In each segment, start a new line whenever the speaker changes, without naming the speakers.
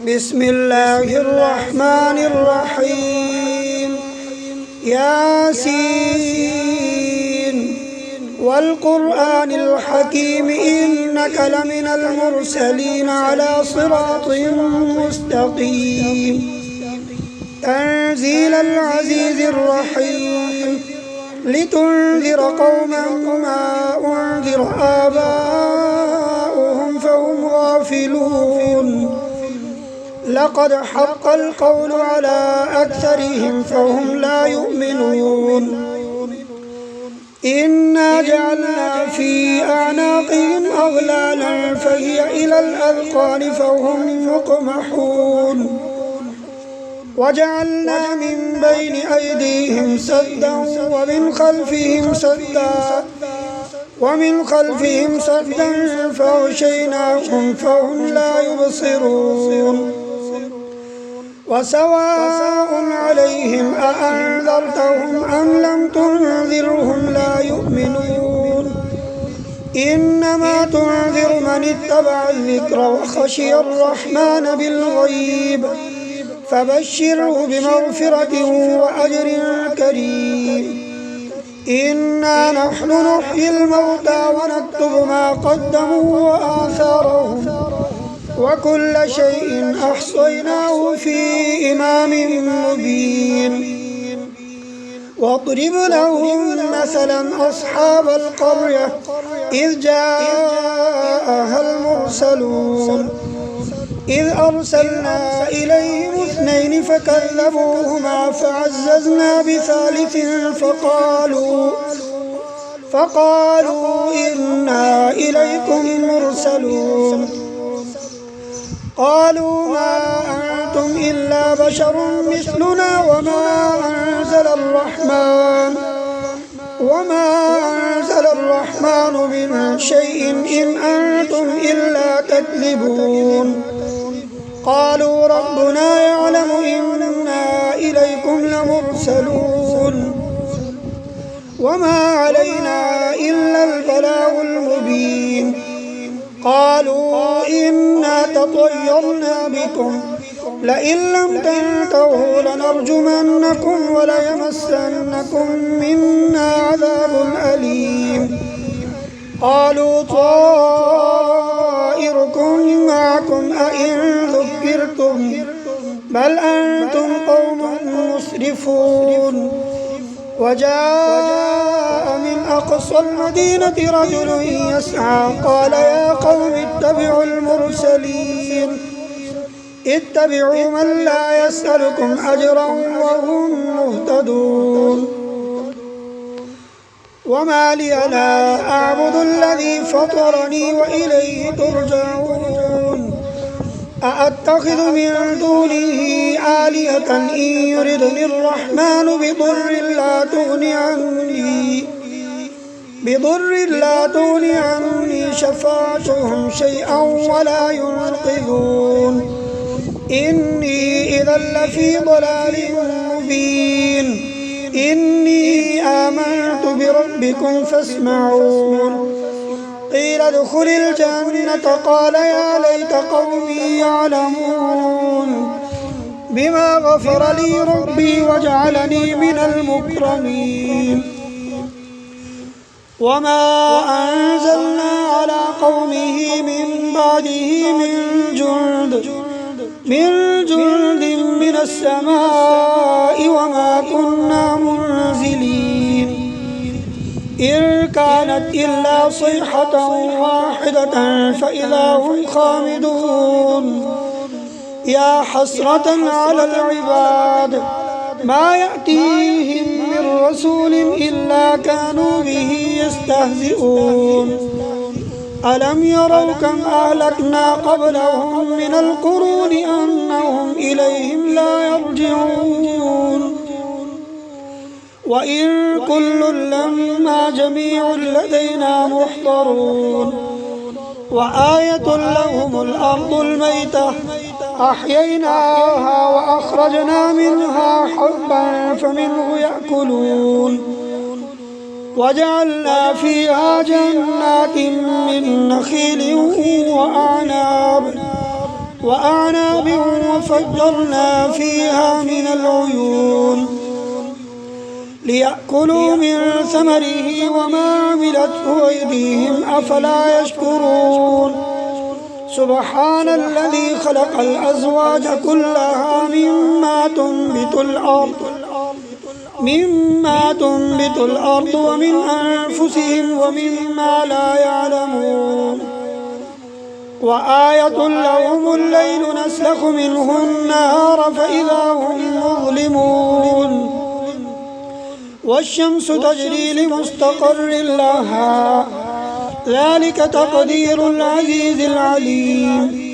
بسم الله الرحمن الرحيم. ياسين والقرآن الحكيم إنك لمن المرسلين على صراط مستقيم. تنزيل العزيز الرحيم لتنذر قوما ما أنذر آباؤهم فهم غافلون. لقد حق القول على أكثرهم فهم لا يؤمنون. إنا جعلنا في أعناقهم أغلالا فهي إلى الأذقان فهم مقمحون. وجعلنا من بين أيديهم سدا ومن خلفهم سدا فغشيناهم فهم لا يبصرون. وسواء عليهم أأنذرتهم أم لم تنذرهم لا يؤمنون. إنما تنذر من اتبع الذكر وخشي الرحمن بالغيب فبشره بمغفرة وأجر كريم. إنا نحن نحيي الموتى ونكتب ما قدموا وآثارهم وكل شيء أحصيناه في إمام مبين. واضرب لهم مثلا أصحاب القرية إذ جاءها المرسلون إذ أرسلنا إليهم 2 فكذبوهما فعززنا بثالث فقالوا إنا إليكم مرسلون. قالوا ما أنتم إلا بشر مثلنا وما أنزل الرحمن من شيء إن أنتم إلا تكذبون. قالوا ربنا يعلم إنا إليكم لمرسلون وما علينا إلا البلاغ المبين. قالوا إنا تطيرنا بكم لئن لم تنتهوا لنرجمنكم وليمسنكم منا عذاب أليم. قالوا طائركم معكم أئن ذكرتم بل أنتم قوم مسرفون. وجاء من أقصى المدينة رجل يسعى قال يا قوم اتبعوا المرسلين اتبعوا من لا يسألكم أجرا وهم مهتدون. وما لي لا أعبد الذي فطرني وإليه ترجعون. أأتخذ من دونه آلهة إن يردني الرحمن بضر لا تغني عني شفاعتهم شيئا ولا ينقذون. إني إذا لفي ضلال مبين. إني آمنت بربكم فاسمعون. قيل ادخل الجنة قال يا ليت قومي يعلمون بما غفر لي ربي وجعلني من المكرمين. وما أنزلنا على قومه من بعده من جند من السماء وما كنا منزلين. إن كانت إلا صيحة واحدة فإذا هم خامدون. يا حسرة على العباد ما يأتيهم من رسول إلا كانوا به يستهزئون. ألم يروا كم أهلكنا قبلهم من القرون أنهم إليهم لا يرجعون. وإن كل لما جميع لدينا محضرون. وآية لهم الأرض الميتة أحييناها وأخرجنا منها حبا فمنه يأكلون. وجعلنا فيها جنات من نخيل وأعناب وأعناب وفجرنا فيها من العيون ليأكلوا من ثمره وما عملته أيديهم أفلا يشكرون سبحان الذي خلق الأزواج كلها مما تنبت الأرض ومن أنفسهم ومما لا يعلمون وآية لهم الليل نسلخ منه النهار فإذا هم مظلمون والشمس تجري لمستقر لها ذلك تقدير العزيز العليم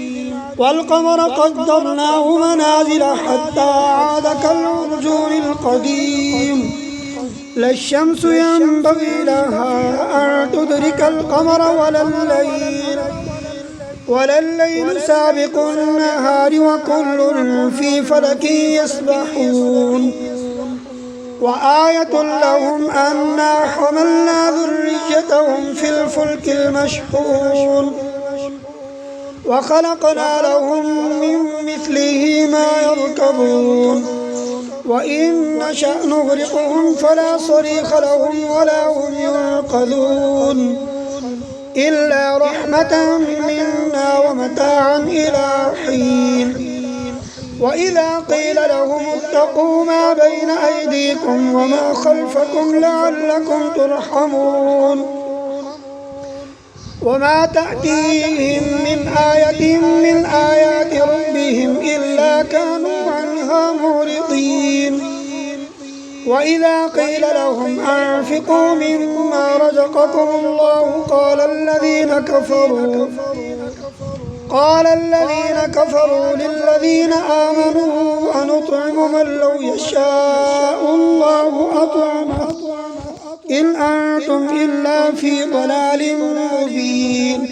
والقمر قدرناه منازل حتى عاد كالعرجون القديم لا الشمس ينبغي لها أن تدرك القمر ولا الليل سابق النهار وكل في فلك يسبحون وآية لهم أنا حملنا ذريتهم في الفلك المشحون وخلقنا لهم من مثله ما يركبون وإن نشأ نغرقهم فلا صريخ لهم ولا هم ينقذون إلا رحمة منا ومتاعا إلى حين وإذا قيل لهم اتقوا ما بين أيديكم وما خلفكم لعلكم ترحمون وما تأتيهم من آية من آيات ربهم إلا كانوا عنها معرضين وإذا قيل لهم أنفقوا مما رزقكم الله قال الذين كفروا للذين آمنوا أنطعم من لو يشاء الله أطعمه إن أنتم إلا في ضلال مبين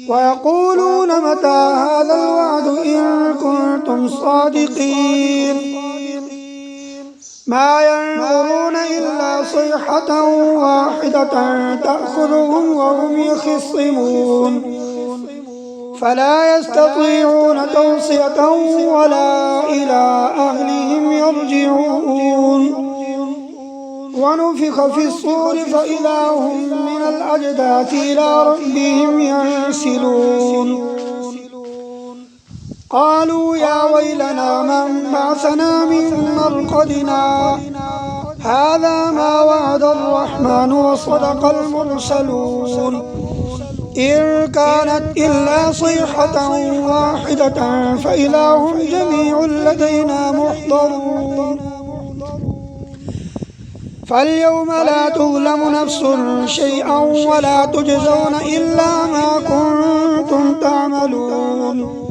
ويقولون متى هذا الوعد إن كنتم صادقين ما ينظرون إلا صيحة واحدة تأخذهم وهم يخصمون فلا يستطيعون توصية ولا إلى أهلهم يرجعون ونفخ في الصور فإذا هم من الأجداث إلى ربهم ينسلون قالوا يا ويلنا من بعثنا من مرقدنا هذا ما وعد الرحمن وصدق المرسلون إن كانت إلا صيحة واحدة فإذا هم جميع لدينا محضرون فاليوم لا تظلم نفس شيئا ولا تجزون إلا ما كنتم تعملون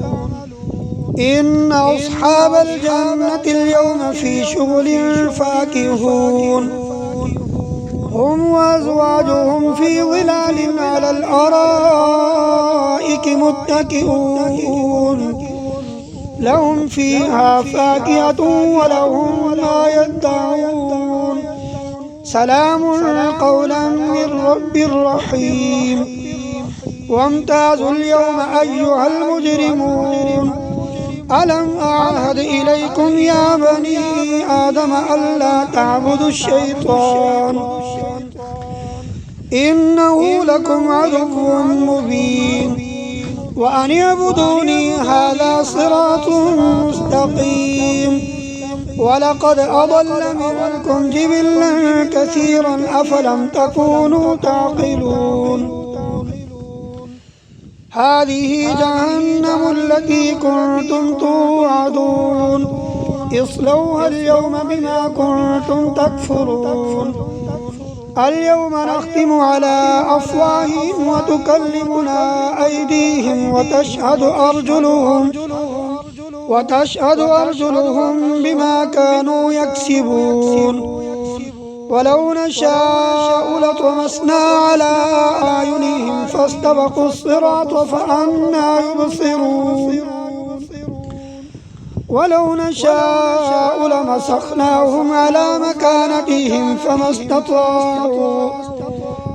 إن أصحاب الجنة اليوم في شغل فاكهون هم وأزواجهم في ظلال على الأرائك متكئون لهم فيها فاكهة ولهم ما يدعون سلام قولا من رب رحيم وامتازوا اليوم أيها المجرمون ألم أعهد إليكم يا بني آدم ألا تعبدوا الشيطان إنه لكم عدو مبين وأن اعبدوني هذا صراط مستقيم ولقد أضل منكم جبلا كثيرا أفلم تكونوا تعقلون هذه جهنم التي كنتم توعدون اصلوها اليوم بما كنتم تكفرون اليوم نختم على أفواههم وتكلمنا أيديهم وتشهد أرجلهم بما كانوا يكسبون ولو نشاء لطمسنا على أعينهم فاستبقوا الصراط فأنى يبصرون ولو نشاء لمسخناهم على مكانتهم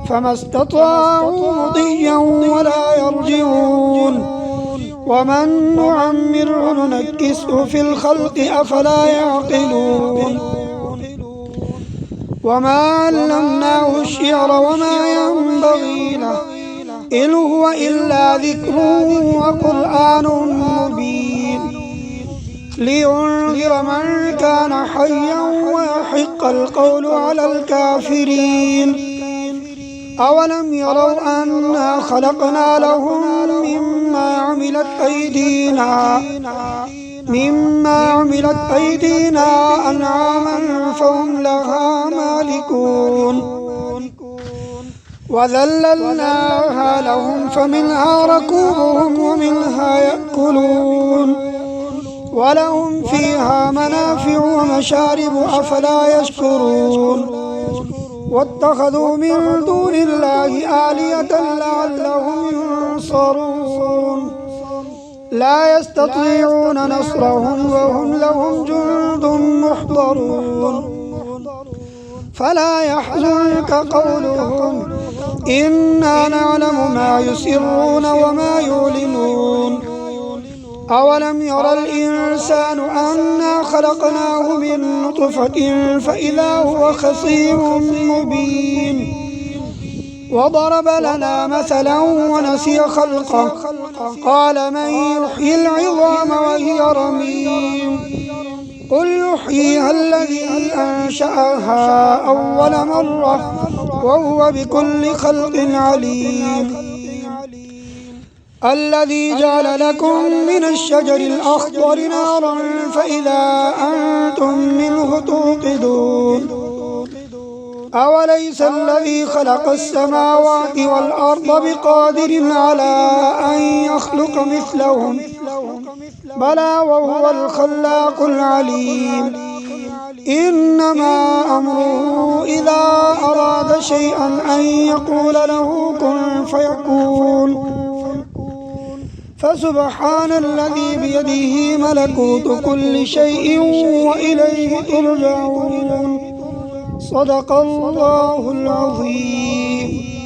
فما استطاعوا مضيا ولا يرجعون ومن نعمره ننكسه في الخلق أفلا يعقلون وما علمناه الشعر وما ينبغي له إن هو إلا ذكر وقرآن مبين لينذر من كان حيا ويحق القول على الكافرين أولم يروا أنا خلقنا لهم مما عملت أيدينا أنعاما فهم لها مالكون وذللناها لهم فمنها ركوبهم ومنها يأكلون ولهم فيها منافع ومشارب أفلا يشكرون واتخذوا من دون الله آلهة لعلهم ينصرون لا يستطيعون نصرهم وهم لهم جند محضرون فلا يحزنك قولهم إنا نعلم ما يسرون وما يعلنون أولم ير الإنسان أنا خلقناه من نطفة فإذا هو خصيم مبين وضرب لنا مثلا ونسي خلقه قال من يحيي العظام وهي رميم قل يحييها الذي أنشأها أول مرة وهو بكل خلق عليم الذي جعل لكم من الشجر الأخضر نارا فإذا أنتم منه توقدون أوليس الذي خلق السماوات والأرض بقادر على أن يخلق مثلهم بلى وهو الخلاق العليم إنما أمره إذا أراد شيئا أن يقول له كن فيكون فسبحان الذي بيده ملكوت كل شيء وإليه ترجعون صدق الله العظيم.